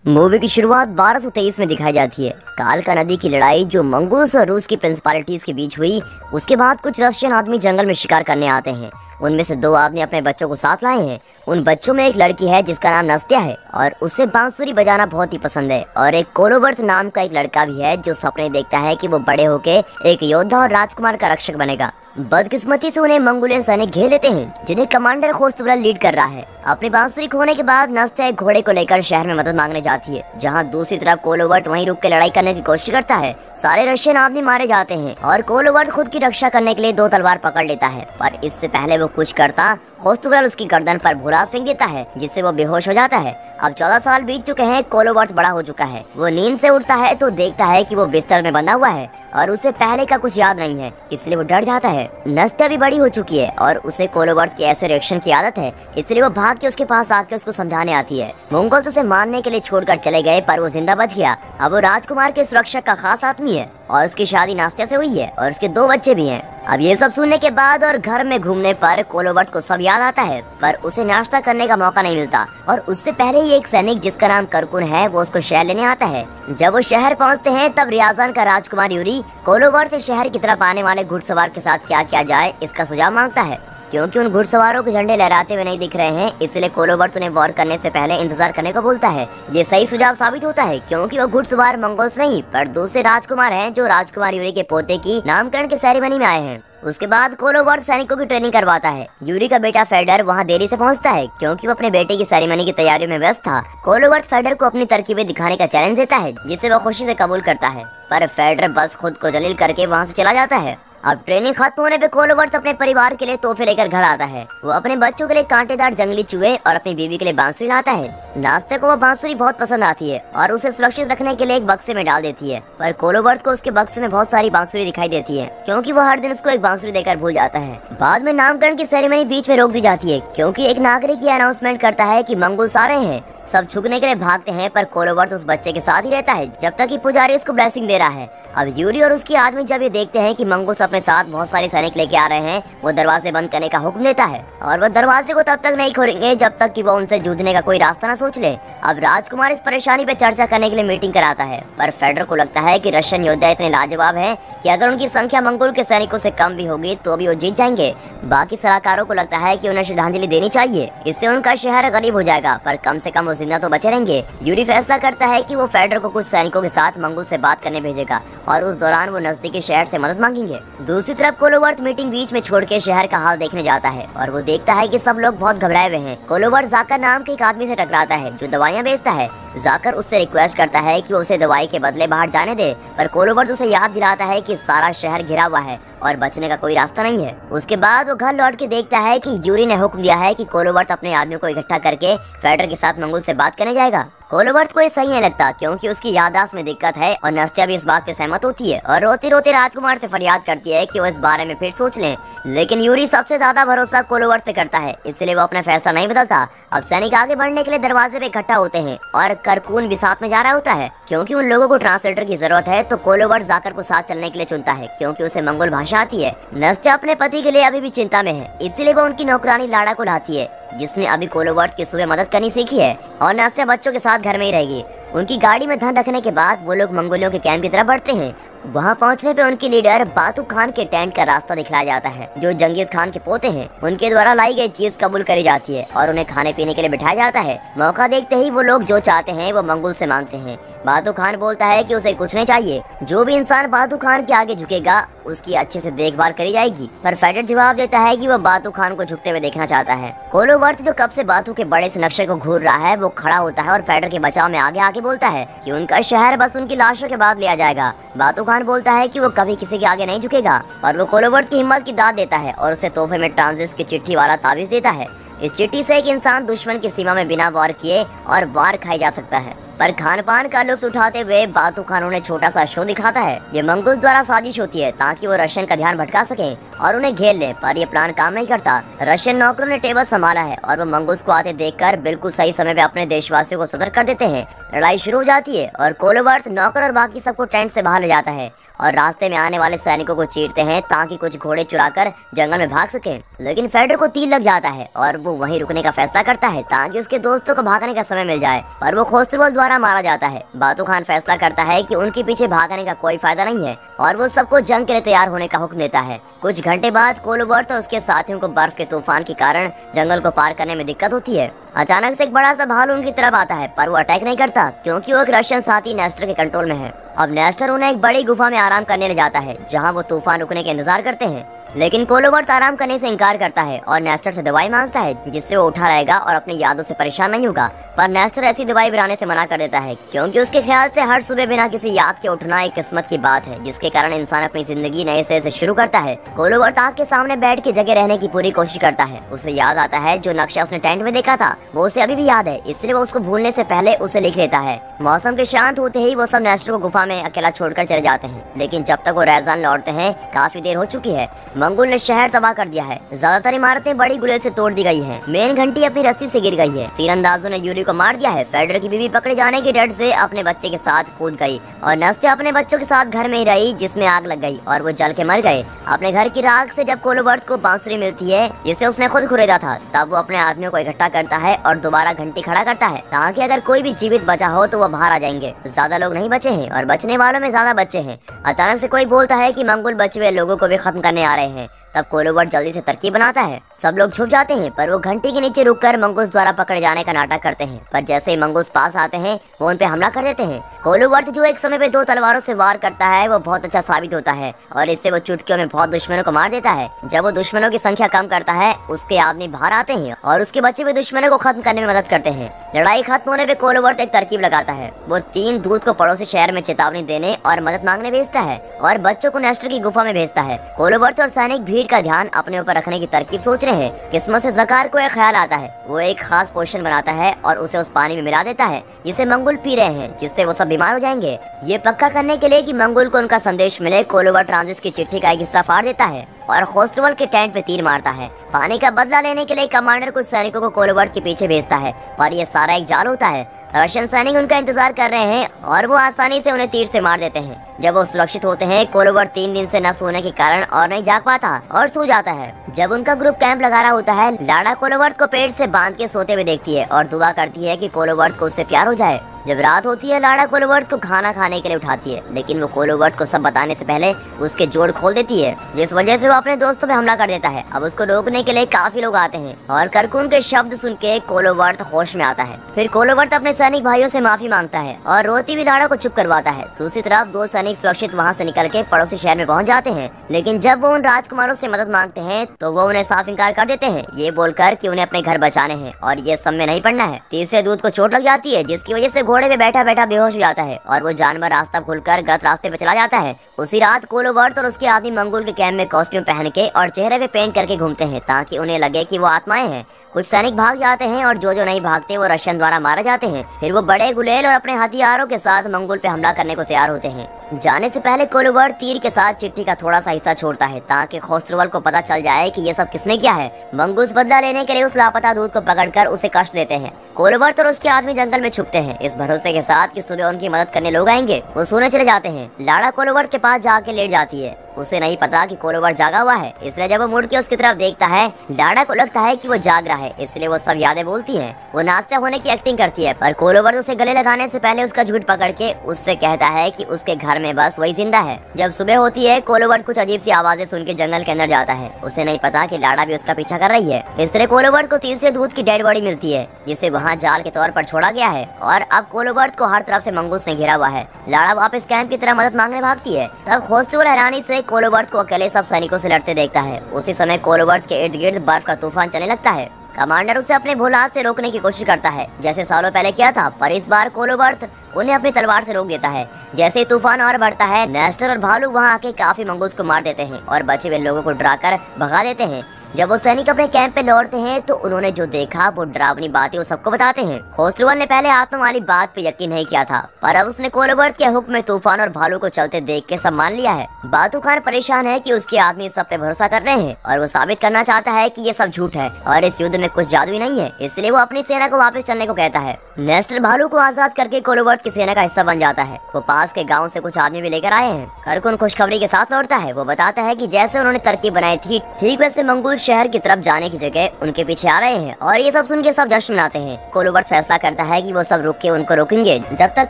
Movie की शुरुआत 1223 में दिखाई जाती है। कालका नदी की लड़ाई जो मंगोल्स और रूस की प्रिंसिपालिटीज के बीच हुई, उसके बाद कुछ रशियन आदमी जंगल में शिकार करने आते हैं। उनमें से 2 आदमी अपने बच्चों को साथ लाए हैं। उन बच्चों में एक लड़की है जिसका नाम नस्त्या है और उसे बांसुरी बजाना बहुत ही पसंद है, और एक कोलोबर्ट नाम का एक लड़का भी है जो सपने देखता है कि वो बड़े होके एक योद्धा और राजकुमार का रक्षक बनेगा। बदकिस्मती से उन्हें मंगोलियन सैनिक घेर लेते हैं जिन्हें कमांडर खोस्तुबला लीड कर रहा है। अपनी बांसुरी खोने के बाद नस्त्या एक घोड़े को लेकर शहर में मदद मांगने जाती है, जहां दूसरी तरफ कोलोबर्ट वहीं रुक के लड़ाई करने की कोशिश करता है। सारे रशियन आदमी मारे जाते हैं और कोलोबर्ट खुद की रक्षा करने के लिए 2 तलवार पकड़ लेता है, पर इससे पहले वो कुछ करता, खोस्तुबला उसकी गर्दन पर भूरास फेंक देता है जिससे वो बेहोश हो जाता है। अब 14 साल बीत चुके हैं, कोलोबर्ट बड़ा हो चुका है। वो नींद से उठता है तो देखता है कि वो बिस्तर में बंधा हुआ है और उसे पहले का कुछ याद नहीं है, इसलिए वो डर जाता है। नस्त्या भी बड़ी हो चुकी है और उसे कोलोबर्ट के ऐसे रिएक्शन की आदत है, इसलिए वो भाग के उसके पास आके उसको समझाने आती है। मंगोल्स उसे मारने के लिए छोड़कर चले गए पर वो जिंदा बच गया। अब वो राजकुमार के सुरक्षा का खास आदमी है और उसकी शादी नस्त्या से हुई है और उसके 2 बच्चे भी हैं। अब ये सब सुनने के बाद और घर में घूमने पर कोलोबर्ट को सब याद आता है, पर उसे नाश्ता करने का मौका नहीं मिलता। और उससे पहले ही एक सैनिक जिसका नाम करकुन है वो उसको शहर लेने आता है। जब वो शहर पहुंचते हैं तब रियाजान का राजकुमार यूरी कोलोबर्ट से शहर की तरफ आने वाले घुड़सवार के साथ क्या किया जाए इसका सुझाव मांगता है। क्योंकि उन घुड़सवारों के झंडे लहराते हुए नहीं दिख रहे हैं, इसलिए कोलोबर्ट उन्हें वॉर करने से पहले इंतजार करने को बोलता है। ये सही सुझाव साबित होता है क्योंकि वो घुड़सवार मंगोल्स नहीं पर दूसरे राजकुमार हैं जो राजकुमार यूरी के पोते की नामकरण के सेरेमनी में आए हैं। उसके बाद कोलोबर्ट सैनिकों की ट्रेनिंग करवाता है। यूरी का बेटा फेडर वहां देरी से पहुंचता है क्योंकि वो अपने बेटे की सेरेमनी की तैयारियों में व्यस्त था। कोलोबर्ट फेडर को अपनी तरकीबें दिखाने का चैलेंज देता है जिसे वो खुशी से कबूल करता है, पर फेडर बस खुद को जलील करके वहां से चला जाता है। अब ट्रेनिंग खत्म होने पे कोलोबर्ट अपने परिवार के लिए तोहफे लेकर घर आता है। वो अपने बच्चों के लिए कांटेदार जंगली चूहे और अपनी बीवी के लिए बांसुरी लाता है। नाश्ते को वो बांसुरी बहुत पसंद आती है और उसे सुरक्षित रखने के लिए एक बक्से में डाल देती है, पर कोलोबर्ट को उसके बक्से में बहुत सारी बांसुरी दिखाई देती है क्योंकि वो हर दिन उसको एक बांसुरी देकर भूल जाता है। बाद में नामकरण की सेरेमनी बीच में रोक दी जाती है क्योंकि एक नागरिक ये अनाउंसमेंट करता है कि मंगोल्स आ रहे हैं। सब झुकने के लिए भागते हैं पर कोलोबर्ट उस बच्चे के साथ ही रहता है जब तक कि पुजारी उसको ब्लेसिंग दे रहा है। अब यूरी और उसकी आदमी जब ये देखते हैं कि मंगोल्स अपने साथ बहुत सारे सैनिक लेके आ रहे हैं, वो दरवाजे बंद करने का हुक्म देता है और वो दरवाजे को तब तक नहीं खोलेंगे जब तक कि वो उनसे जूझने का कोई रास्ता ना सोच ले। अब राजकुमार इस परेशानी पे चर्चा करने के लिए मीटिंग कराता है, पर फेडर को लगता है कि रशियन योद्धा इतने लाजवाब हैं कि अगर उनकी संख्या मंगोल के सैनिकों से कम भी होगी तो भी वो जीत जाएंगे। बाकी सलाहकारों को लगता है कि उन्हें श्रद्धांजलि देनी चाहिए, इससे उनका शहर गरीब हो जाएगा, पर कम से कम वो जिंदा तो बचे रहेंगे। यूरी फैसला करता है कि वो फेडर को कुछ सैनिकों के साथ मंगोल से बात करने भेजेगा और उस दौरान वो नजदीकी शहर से मदद मांगेंगे। दूसरी तरफ कोलोबर्ट मीटिंग बीच में छोड़ के शहर का हाल देखने जाता है और वो देखता है कि सब लोग बहुत घबराए हुए हैं। कोलोबर्ट जाकर नाम के एक आदमी से टकराता है जो दवाइयाँ बेचता है। जाकर उससे रिक्वेस्ट करता है कि वो उसे दवाई के बदले बाहर जाने दे, पर कोलोबर्ट उसे याद दिलाता है कि सारा शहर घिरा हुआ है और बचने का कोई रास्ता नहीं है। उसके बाद वो घर लौट के देखता है कि यूरी ने हुक्म दिया है कि कोलोबर्ट अपने आदमियों को इकट्ठा करके फेडर के साथ मंगोल से बात करने जाएगा। कोलोबर्ट को ये सही नहीं लगता क्योंकि उसकी याददाश्त में दिक्कत है और नस्त्या भी इस बात पे सहमत होती है और रोते रोते राजकुमार से फरियाद करती है कि वो इस बारे में फिर सोच लें। लेकिन यूरी सबसे ज्यादा भरोसा कोलोबर्ट पे करता है, इसलिए वो अपना फैसला नहीं बदलता। अब सैनिक आगे बढ़ने के लिए दरवाजे पे इकट्ठा होते हैं और करकुन भी साथ में जा रहा होता है। क्योंकि उन लोगों को ट्रांसलेटर की जरूरत है तो कोलोबर्ट जाकर को साथ चलने के लिए चुनता है क्योंकि उसे मंगोल भाषा आती है। नस्त्या अपने पति के लिए अभी भी चिंता में है, इसीलिए वो उनकी नौकरानी लाड़ा को लाती है जिसने अभी कोलोबर्ट की सुबह मदद करनी सीखी है, और नस्त्या बच्चों के साथ घर में ही रहेगी। उनकी गाड़ी में धन रखने के बाद वो लोग मंगोलियों के कैंप की तरफ बढ़ते हैं। वहां पहुंचने पे उनकी लीडर बातू खान के टेंट का रास्ता दिखलाया जाता है जो जंगीज खान के पोते हैं। उनके द्वारा लाई गई चीज कबूल करी जाती है और उन्हें खाने पीने के लिए बिठाया जाता है। मौका देखते ही वो लोग जो चाहते हैं वो मंगोल से मांगते हैं। बातू खान बोलता है कि उसे कुछ नहीं चाहिए, जो भी इंसान बातू खान के आगे झुकेगा उसकी अच्छे से देखभाल करी जाएगी। पर फेडर जवाब देता है कि वो बातू खान को झुकते हुए देखना चाहता है। कोलोबर्ट जो कब से बातू के बड़े से नक्शे को घूर रहा है वो खड़ा होता है और फेडर के बचाव में आगे आके बोलता है कि उनका शहर बस उनकी लाशों के बाद लिया जाएगा। बातू खान बोलता है कि वो कभी किसी के आगे नहीं झुकेगा और वो कोलोबर्ट की हिम्मत की दाद देता है और उसे तोहफे में ट्रांजिट की चिट्ठी वाला ताबीज देता है। इस चिट्ठी से एक इंसान दुश्मन की सीमा में बिना वार किए और वार खाई जा सकता है। पर खान पान का लुत्फ उठाते हुए बातू खान उन्हें छोटा सा शो दिखाता है। ये मंगोल्स द्वारा साजिश होती है ताकि वो रशियन का ध्यान भटका सके और उन्हें घेर ले, पर ये प्लान काम नहीं करता। रशियन नौकरों ने टेबल संभाला है और वो मंगूस को आते देखकर बिल्कुल सही समय पे अपने देशवासियों को सतर्क कर देते हैं। लड़ाई शुरू हो जाती है और कोलोबर्थ नौकर और बाकी सबको टेंट से बाहर ले जाता है और रास्ते में आने वाले सैनिकों को चीरते हैं ताकि कुछ घोड़े चुराकर जंगल में भाग सके। लेकिन फेडर को तीर लग जाता है और वो वहीं रुकने का फैसला करता है ताकि उसके दोस्तों को भागने का समय मिल जाए, पर वो खोस्त्रबल द्वारा मारा जाता है। बातू खान फैसला करता है कि उनके पीछे भागने का कोई फायदा नहीं है और वो सबको जंग के लिए तैयार होने का हुक्म देता है। कुछ घंटे बाद कोलोबर्थ और उसके साथियों को बर्फ के तूफान के कारण जंगल को पार करने में दिक्कत होती है। अचानक से एक बड़ा सा भालू उनकी तरफ आता है, पर वो अटैक नहीं करता क्योंकि वो एक रशियन साथी नेस्टर के कंट्रोल में है। अब नेस्टर उन्हें एक बड़ी गुफा में आराम करने ले जाता है जहाँ वो तूफान रुकने के इंतजार करते हैं, लेकिन कोलोबर्थ आराम करने से इनकार करता है और नेस्टर से दवाई मांगता है जिससे वो उठा रहेगा और अपनी यादों से परेशान नहीं होगा। पर नेस्टर ऐसी दवाई बनाने से मना कर देता है क्योंकि उसके ख्याल से हर सुबह बिना किसी याद के उठना एक किस्मत की बात है जिसके कारण इंसान अपनी जिंदगी नए सिरे से शुरू करता है। कोलोबर्थ आग के सामने बैठ के जगह रहने की पूरी कोशिश करता है। उसे याद आता है जो नक्शा उसने टेंट में देखा था वो उसे अभी भी याद है, इसलिए वो उसको भूलने से पहले उसे लिख लेता है। मौसम के शांत होते ही वो सब नेस्टर को गुफा में अकेला छोड़कर चले जाते हैं, लेकिन जब तक वो रैजान लौटते हैं काफी देर हो चुकी है। मंगोल ने शहर तबाह कर दिया है, ज्यादातर इमारतें बड़ी गुलेल से तोड़ दी गई हैं। मेन घंटी अपनी रस्सी से गिर गई है। तीरंदाजों ने यूरी को मार दिया है। फेडर की बीवी पकड़े जाने के डर से अपने बच्चे के साथ कूद गई और नस्ते अपने बच्चों के साथ घर में ही रही जिसमें आग लग गई और वो जल के मर गए। अपने घर की राख से जब कोलोबर्थ को बांसुरी मिलती है जिसे उसने खुद खरीदा था, तब वो अपने आदमियों को इकट्ठा करता है और दोबारा घंटी खड़ा करता है ताकि अगर कोई भी जीवित बचा हो तो वो बाहर आ जाएंगे। ज्यादा लोग नहीं बचे हैं और बचने वालों में ज्यादा बच्चे हैं। अचानक से कोई बोलता है कि मंगोल बचे हुए लोगों को भी खत्म करने आ रहे हैं। तब कोलोबर्थ जल्दी से तरकीब बनाता है। सब लोग छुप जाते हैं पर वो घंटी के नीचे रुककर मंगूस द्वारा पकड़े जाने का नाटक करते हैं, पर जैसे ही मंगूस पास आते हैं वो उन पे हमला कर देते हैं। कोलोबर्थ जो एक समय पे 2 तलवारों से वार करता है वो बहुत अच्छा साबित होता है और इससे वो चुटकियों में बहुत दुश्मनों को मार देता है। जब वो दुश्मनों की संख्या कम करता है उसके आदमी बाहर आते हैं और उसके बचे हुए दुश्मनों को खत्म करने में मदद करते हैं। लड़ाई खत्म होने पे कोलोबर्थ एक तरकीब लगाता है। वो 3 दूत को पड़ोसी शहर में चेतावनी देने और मदद मांगने भेजता है और बच्चों को नेस्टर की गुफा में भेजता है। कोलोबर्थ और सैनिक भीड़ का ध्यान अपने ऊपर रखने की तरकीब सोच रहे हैं। किस्मत से ज़कार को एक ख्याल आता है। वो एक खास पोषण बनाता है और उसे उस पानी में मिला देता है जिसे मंगोल पी रहे हैं, जिससे वो सब बीमार हो जाएंगे। ये पक्का करने के लिए कि मंगोल को उनका संदेश मिले, कोलोबर्थ ट्रांजिस की चिट्ठी का एक हिस्सा फाड़ देता है और खोस्त्रबल के टेंट पे तीर मारता है। पानी का बदला लेने के लिए कमांडर कुछ सैनिकों को कोलोबर्थ के पीछे भेजता है, पर यह सारा एक जाल होता है। रशियन सैनिक उनका इंतजार कर रहे हैं और वो आसानी से उन्हें तीर से मार देते हैं। जब वो सुरक्षित होते हैं, कोलोबर्थ 3 दिन से न सोने के कारण और नहीं जाग पाता और सो जाता है। जब उनका ग्रुप कैंप लगा रहा होता है, लाडा कोलोबर्थ को पेट से बांध के सोते हुए देखती है और दुआ करती है कि कोलोबर्थ को उससे प्यार हो जाए। जब रात होती है, लाडा कोलोबर्थ को खाना खाने के लिए उठाती है, लेकिन वो कोलोबर्थ को सब बताने से पहले उसके जोड़ खोल देती है, जिस वजह से वो अपने दोस्तों पे हमला कर देता है। अब उसको रोकने के लिए काफी लोग आते हैं और करकून के शब्द सुन के कोलोबर्थ होश में आता है। फिर कोलोबर्थ अपने सैनिक भाइयों से माफी मांगता है और रोती हुई लाडा को चुप करवाता है। दूसरी तरफ 2 सैनिक सुरक्षित वहाँ से निकल के पड़ोसी शहर में पहुँच जाते हैं, लेकिन जब वो उन राजकुमारों से मदद मांगते हैं तो वो उन्हें साफ इनकार कर देते हैं, ये बोलकर कि उन्हें अपने घर बचाने हैं और ये सब में नहीं पड़ना है। तीसरे दूत को चोट लग जाती है जिसकी वजह से घोड़े पे बैठा बैठा बेहोश हो जाता है और वो जानवर रास्ता भूलकर गलत रास्ते पे चला जाता है। उसी रात कोलोबर्थ और उसके आदमी मंगोल के कैंप में कॉस्ट्यूम पहन के और चेहरे पे पेंट करके घूमते हैं ताकि उन्हें लगे कि वो आत्माएं हैं। कुछ सैनिक भाग जाते हैं और जो नहीं भागते वो रशियन द्वारा मारे जाते हैं। फिर वो बड़े गुलेल और अपने हथियारों के साथ मंगोल पे हमला करने को तैयार होते हैं। जाने से पहले कोलोबर्थ तीर के साथ चिट्ठी का थोड़ा सा हिस्सा छोड़ता है ताकि खोस्त्रबल को पता चल जाए कि ये सब किसने किया है। मंगूस बदला लेने के लिए उस लापता दूत को पकड़कर उसे कष्ट देते हैं। कोलोबर्थ और उसके आदमी जंगल में छुपते हैं इस भरोसे के साथ कि सुबह उनकी मदद करने लोग आएंगे। वो सोने चले जाते हैं। लाडा कोलोबर्थ के पास जाके लेट जाती है। उसे नहीं पता कि कोलोबर्थ जागा हुआ है, इसलिए जब वो मुड़ के उसकी तरफ देखता है, लाडा को लगता है कि वो जाग रहा है, इसलिए वो सब यादें बोलती है। वो नाश्ता होने की एक्टिंग करती है, पर कोलोबर्थ उसे गले लगाने से पहले उसका झूठ पकड़ के उससे कहता है कि उसके घर में बस वही जिंदा है। जब सुबह होती है, कोलोबर्थ कुछ अजीब सी आवाजें सुन के जंगल के अंदर जाता है। उसे नहीं पता कि लाडा भी उसका पीछा कर रही है। इस तरह कोलोबर्थ को तीसरे दूत की डेड बॉडी मिलती है जिसे वहाँ जाल के तौर पर छोड़ा गया है और अब कोलोबर्थ को हर तरफ से मंगूस ने घेरा हुआ है। लाडा वापस कैंप की तरह मदद मांगने भागती है। तब खोस्त्रबल हैरानी से कोलोबर्थ को अकेले सब सैनिकों से लड़ते देखता है। उसी समय कोलोबर्थ के इर्द गिर्द बर्फ का तूफान चलने लगता है। कमांडर उसे अपने भोलास से रोकने की कोशिश करता है जैसे सालों पहले किया था, पर इस बार कोलोबर्थ उन्हें अपनी तलवार से रोक देता है। जैसे ही तूफान और बढ़ता है, नेस्टर और भालू वहां आके काफी मंगूस को मार देते हैं और बचे हुए लोगों को डराकर भगा देते हैं। जब वो सैनिक अपने कैंप पे लौटते हैं तो उन्होंने जो देखा वो डरावनी बातें वो सबको बताते हैं। खोस्टरवाल ने पहले आत्मा वाली बात पे यकीन नहीं किया था, पर अब उसने कोलोबर्ट के हुक्म में तूफान और भालू को चलते देख के सब मान लिया है। बातू खान परेशान है कि उसके आदमी सब पे भरोसा कर रहे हैं और वो साबित करना चाहता है कि ये सब झूठ है और इस युद्ध में कुछ जादू ही नहीं है, इसलिए वो अपनी सेना को वापस चलने को कहता है। नेस्टर भालू को आजाद करके कोलोबर्ट की सेना का हिस्सा बन जाता है। वो पास के गाँव से कुछ आदमी भी लेकर आए हैं। करकुन खुशखबरी के साथ लौटता है। वो बताता है कि जैसे उन्होंने तरकीब बनाई थी ठीक वैसे मंगूल शहर की तरफ जाने की जगह उनके पीछे आ रहे हैं और ये सब सुन के सब जश्न मनाते हैं। कोलोबर्ट फैसला करता है कि वो सब रुक के उनको रोकेंगे जब तक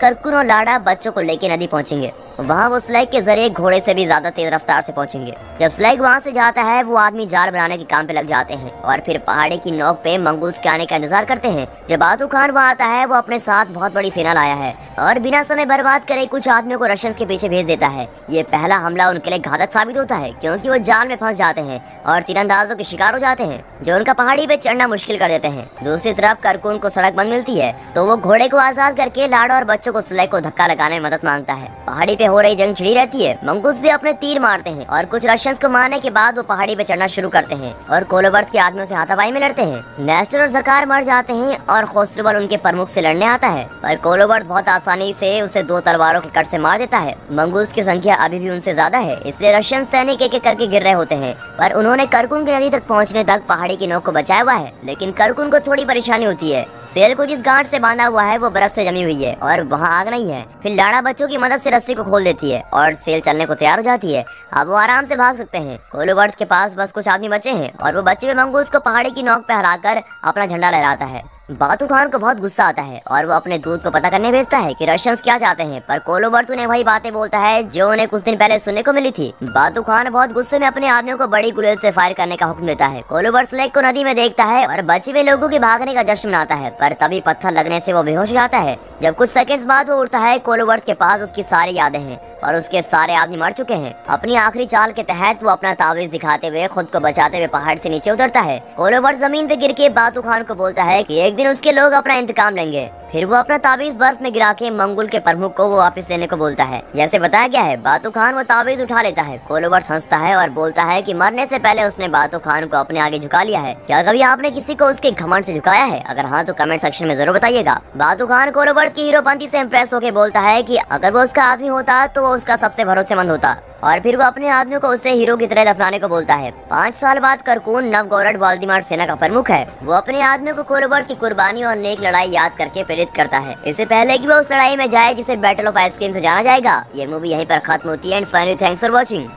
करकुन और लाड़ा बच्चों को लेके नदी पहुंचेंगे। वहाँ वो स्लैग के जरिए घोड़े से भी ज्यादा तेज रफ्तार से पहुंचेंगे। जब स्लैग वहाँ से जाता है वो आदमी जाल बनाने के काम पे लग जाते हैं और फिर पहाड़ी की नोक पे मंगूल्स के आने का इंतजार करते हैं। जब बातू खान वहाँ आता है वो अपने साथ बहुत बड़ी सेना लाया है और बिना समय बर्बाद करे कुछ आदमियों को रशियंस के पीछे भेज देता है। ये पहला हमला उनके लिए घातक साबित होता है क्योंकि वो जाल में फंस जाते हैं और तीरंदाजों के शिकार हो जाते हैं जो उनका पहाड़ी पे चढ़ना मुश्किल कर देते हैं। दूसरी तरफ करकुन को सड़क बंद मिलती है तो वो घोड़े को आजाद करके लाड़ा और बच्चों को स्लैग को धक्का लगाने में मदद मांगता है। पहाड़ी पे हो रही जंग छिड़ी रहती है। मंगूस भी अपने तीर मारते हैं और कुछ रशियंस को मारने के बाद वो पहाड़ी पे चढ़ना शुरू करते हैं और कोलोबर्ट के आदमियों से हाथापाई में लड़ते हैं। नेस्टर और ज़कार मर जाते हैं और खोस्टरवाल उनके प्रमुख से लड़ने आता है, पर कोलोबर्ट बहुत आसानी से उसे 2 तलवारों के कट से मार देता है। मंगूल्स की संख्या अभी भी उनसे ज्यादा है, इसलिए रशियन सैनिक एक एक करके गिर रहे होते हैं, पर उन्होंने करकुन की नदी तक पहुंचने तक पहाड़ी की नोक को बचाया हुआ है। लेकिन करकुन को थोड़ी परेशानी होती है। सेल को जिस गांठ से बांधा हुआ है वो बर्फ से जमी हुई है और वहाँ आग नहीं है। फिर लाड़ा बच्चों की मदद से रस्सी को खोल देती है और सेल चलने को तैयार हो जाती है। अब वो आराम से भाग सकते हैं। कोलोबर्ट के पास बस कुछ आदमी बचे हैं और वो बचे हुए मंगूस को पहाड़ी की नोक पे हराकर अपना झंडा लहराता है। बातू खान को बहुत गुस्सा आता है और वो अपने दूत को पता करने भेजता है कि रशियंस क्या चाहते हैं, पर कोलोबर्ट उन्हें वही बातें बोलता है जो उन्हें कुछ दिन पहले सुनने को मिली थी। बातू खान बहुत गुस्से में अपने आदमियों को बड़ी गुलेल से फायर करने का हुक्म देता है। कोलोबर्ट स्लेग को नदी में देखता है और बचे हुए लोगों के भागने का जश्न मनाता है, पर तभी पत्थर लगने से वो बेहोश हो जाता है। जब कुछ सेकंड्स बाद वो उठता है, कोलोबर्ट के पास उसकी सारी यादें हैं और उसके सारे आदमी मर चुके हैं। अपनी आखिरी चाल के तहत वो अपना तावीज दिखाते हुए खुद को बचाते हुए पहाड़ से नीचे उतरता है। कोलोबर्ट जमीन पे गिर के बातू खान को बोलता है कि एक दिन उसके लोग अपना इंतकाम लेंगे। फिर वो अपना तावीज बर्फ में गिरा के मंगुल के प्रमुख को वो वापस लेने को बोलता है। जैसे बताया गया है, बातू खान वो तावीज उठा लेता है। कोलोबर्ट हंसता है और बोलता है कि मरने से पहले उसने बातू खान को अपने आगे झुका लिया है। क्या कभी आपने किसी को उसके घमंड से झुकाया है? अगर हाँ तो कमेंट सेक्शन में जरूर बताइएगा। बातू खान कोलोबर्ट की हीरोपंती से इम्प्रेस होकर बोलता है कि अगर वो उसका आदमी होता तो वो उसका सबसे भरोसेमंद होता, और फिर वो अपने आदमियों को उससे हीरो की तरह दफनाने को बोलता है। 5 साल बाद करकून नवगोरड वाल्डिमार सेना का प्रमुख है। वो अपने आदमियों को कोलोबर्ट की कुर्बानी और नेक लड़ाई याद करके प्रेरित करता है, इससे पहले कि वो उस लड़ाई में जाए जिसे बैटल ऑफ आइसक्रीम से जाना जाएगा। ये मूवी यहीं पर खत्म होती है। And finally thanks for watching.